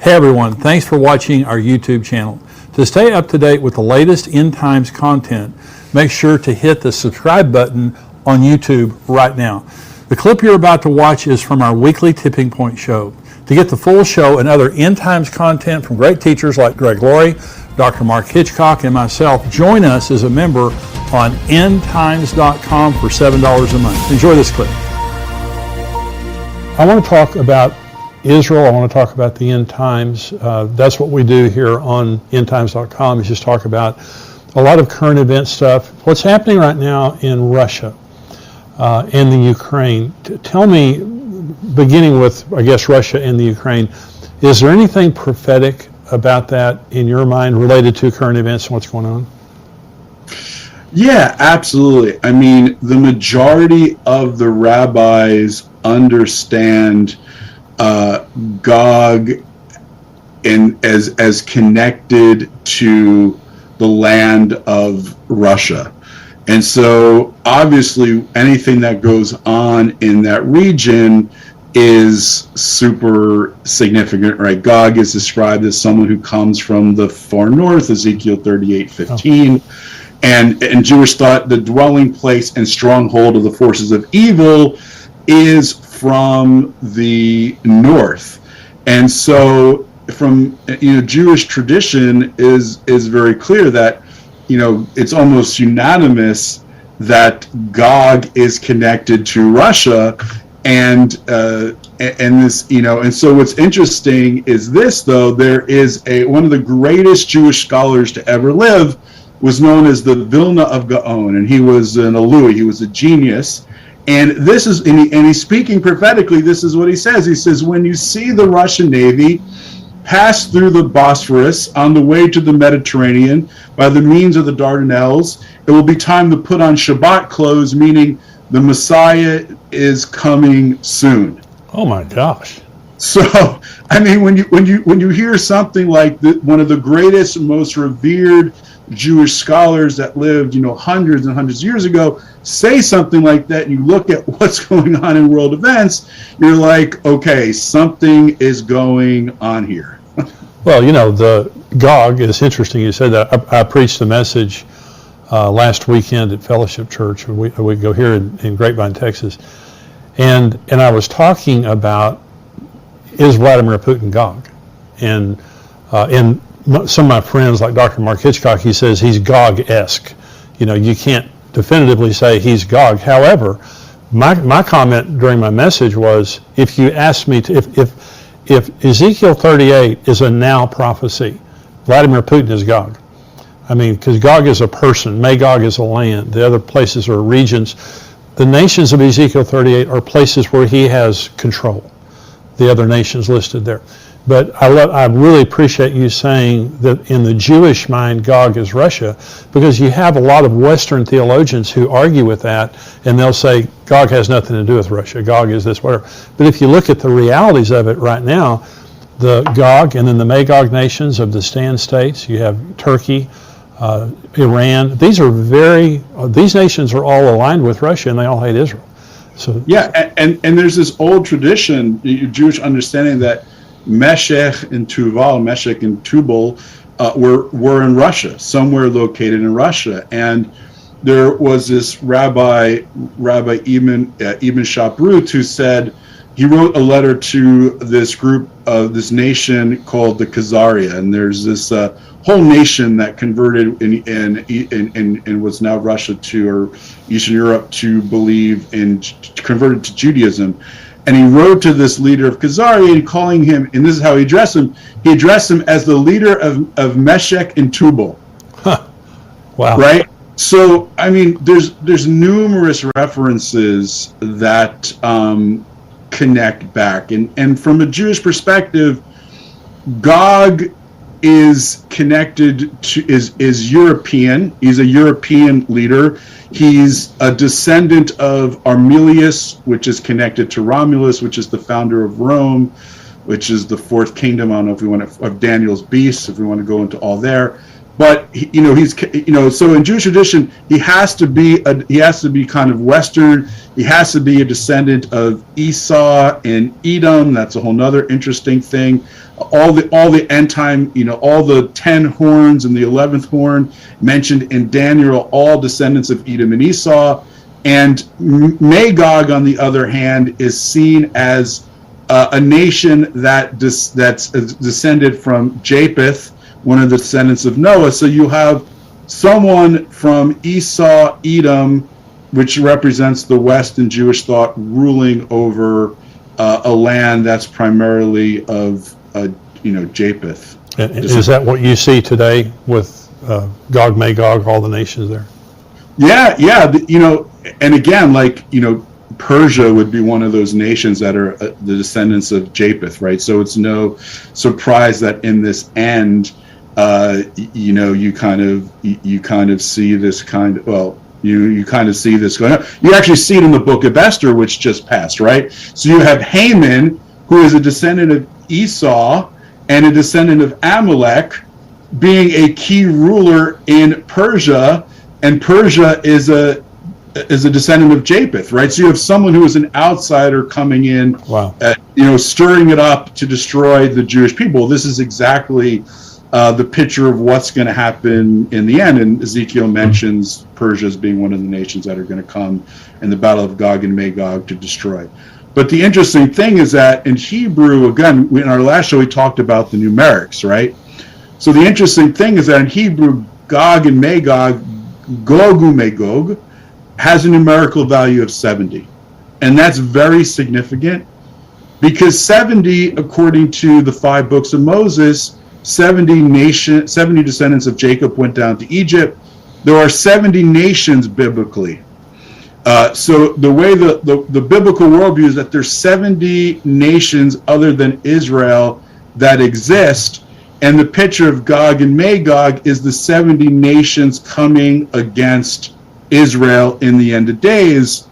Hey everyone, thanks for watching our YouTube channel. To stay up to date with the latest end times content, make sure to hit the subscribe button on YouTube right now. The clip you're about to watch is from our weekly Tipping Point show. To get the full show and other end times content from great teachers like Greg Laurie, Dr. Mark Hitchcock, and myself, join us as a member on endtimes.com for $7 a month. Enjoy this clip. I want to talk about Israel. I want to talk about the end times. That's what we do here on endtimes.com, is just talk about a lot of current event stuff. What's happening right now in Russia and the Ukraine. Tell me, beginning with, I guess, Russia and the Ukraine, is there anything prophetic about that in your mind related to current events and what's going on? Yeah, absolutely. I mean, the majority of the rabbis understand Gog as connected to the land of Russia. And so obviously anything that goes on in that region is super significant, right? Gog is described as someone who comes from the far north, Ezekiel 38:15. Oh. And Jewish thought the dwelling place and stronghold of the forces of evil is from the north. And so from, Jewish tradition is very clear that, it's almost unanimous that Gog is connected to Russia. And this, and so what's interesting is this, though, there is one of the greatest Jewish scholars to ever live was known as the Vilna of Gaon, and he was an Alui, he was a genius. And this is, and he's speaking prophetically, this is what he says. He says, when you see the Russian Navy pass through the Bosphorus on the way to the Mediterranean by the means of the Dardanelles, it will be time to put on Shabbat clothes, meaning the Messiah is coming soon. Oh my gosh. So, I mean, when you hear something like one of the greatest, most revered Jewish scholars that lived, hundreds and hundreds of years ago, say something like that, and you look at what's going on in world events, you're like, okay, something is going on here. Well, the Gog is interesting. You said that. I preached a message last weekend at Fellowship Church. We go here in Grapevine, Texas, and I was talking about, is Vladimir Putin Gog? And some of my friends, like Dr. Mark Hitchcock, he says he's Gog-esque. You can't definitively say he's Gog. However, my comment during my message was, if you ask me to, if Ezekiel 38 is a now prophecy, Vladimir Putin is Gog. I mean, because Gog is a person, Magog is a land, the other places are regions. The nations of Ezekiel 38 are places where he has control, the other nations listed there. But I really appreciate you saying that in the Jewish mind, Gog is Russia, because you have a lot of Western theologians who argue with that, and they'll say Gog has nothing to do with Russia. Gog is this, whatever. But if you look at the realities of it right now, the Gog and then the Magog nations of the Stan states, you have Turkey, Iran. These nations are all aligned with Russia, and they all hate Israel. So yeah, and there's this old tradition, Jewish understanding that Meshech and Tubal were in Russia, somewhere located in Russia. And there was this Rabbi Ibn Shaprut, who said, he wrote a letter to this group of this nation called the Khazaria, and there's this whole nation that converted in what's now Russia or Eastern Europe to believe converted to Judaism. And he wrote to this leader of Khazaria, and calling him, and this is how he addressed him. He addressed him as the leader of Meshech and Tubal. Huh. Wow. Right? So, I mean, there's numerous references that connect back. And from a Jewish perspective, Gog is connected to, is European. He's a European leader. He's a descendant of Armilius, which is connected to Romulus, which is the founder of Rome, which is the fourth kingdom. I don't know if we want to, of Daniel's beasts, if we want to go into all there. but so in Jewish tradition, he has to be kind of Western. He has to be a descendant of Esau and Edom. That's a whole nother interesting thing. All the end time, all the 10 horns and the 11th horn mentioned in Daniel are all descendants of Edom and Esau. And Magog, on the other hand, is seen as a nation that's descended from Japheth, one of the descendants of Noah. So you have someone from Esau, Edom, which represents the West in Jewish thought, ruling over a land that's primarily of Japheth. And is that what you see today with Gog, Magog, all the nations there? Yeah. And again, Persia would be one of those nations that are the descendants of Japheth, right? So it's no surprise that in this end, you kind of see this kind of, you kind of see this going on. You actually see it in the book of Esther, which just passed, right? So you have Haman, who is a descendant of Esau and a descendant of Amalek, being a key ruler in Persia, and Persia is a descendant of Japheth, right? So you have someone who is an outsider coming in, wow, stirring it up to destroy the Jewish people. This is exactly the picture of what's going to happen in the end. And Ezekiel mentions Persia as being one of the nations that are going to come in the battle of Gog and Magog to destroy. But the interesting thing is that in Hebrew, again, in our last show, we talked about the numerics, right? So the interesting thing is that in Hebrew, Gog and Magog, Gogu Magog, has a numerical value of 70. And that's very significant because 70, according to the 5 books of Moses, 70 descendants of Jacob went down to Egypt. There are 70 nations biblically. So the way the biblical worldview is that there's 70 nations other than Israel that exist, and the picture of Gog and Magog is the 70 nations coming against Israel in the end of days.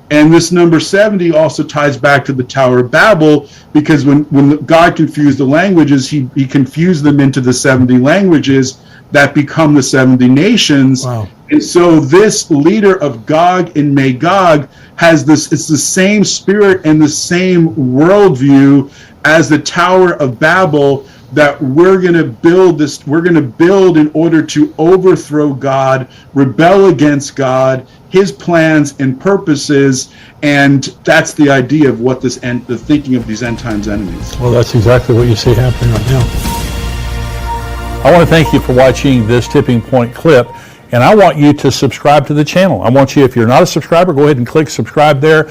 And this number 70 also ties back to the Tower of Babel, because when God confused the languages, he confused them into the 70 languages that become the 70 nations. Wow. And so this leader of Gog and Magog it's the same spirit and the same worldview as the Tower of Babel, that we're going to build in order to overthrow God, rebel against God, his plans and purposes. And that's the idea of what the thinking of these end times enemies. Well, that's exactly what you see happening right now. I want to thank you for watching this Tipping Point clip, and I want you to subscribe to the channel. I want you, if you're not a subscriber, go ahead and click subscribe there.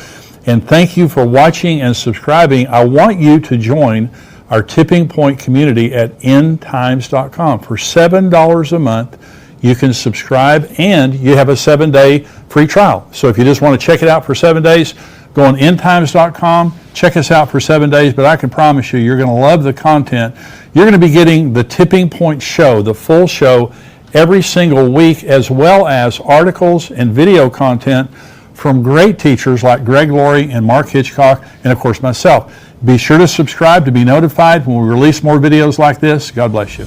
And thank you for watching and subscribing. I want you to join our Tipping Point community at endtimes.com. For $7 a month, you can subscribe, and you have a 7-day free trial. So if you just want to check it out for 7 days, go on endtimes.com, check us out for 7 days, but I can promise you, you're going to love the content. You're going to be getting the Tipping Point show, the full show, every single week, as well as articles and video content from great teachers like Greg Laurie and Mark Hitchcock, and of course myself. Be sure to subscribe to be notified when we release more videos like this. God bless you.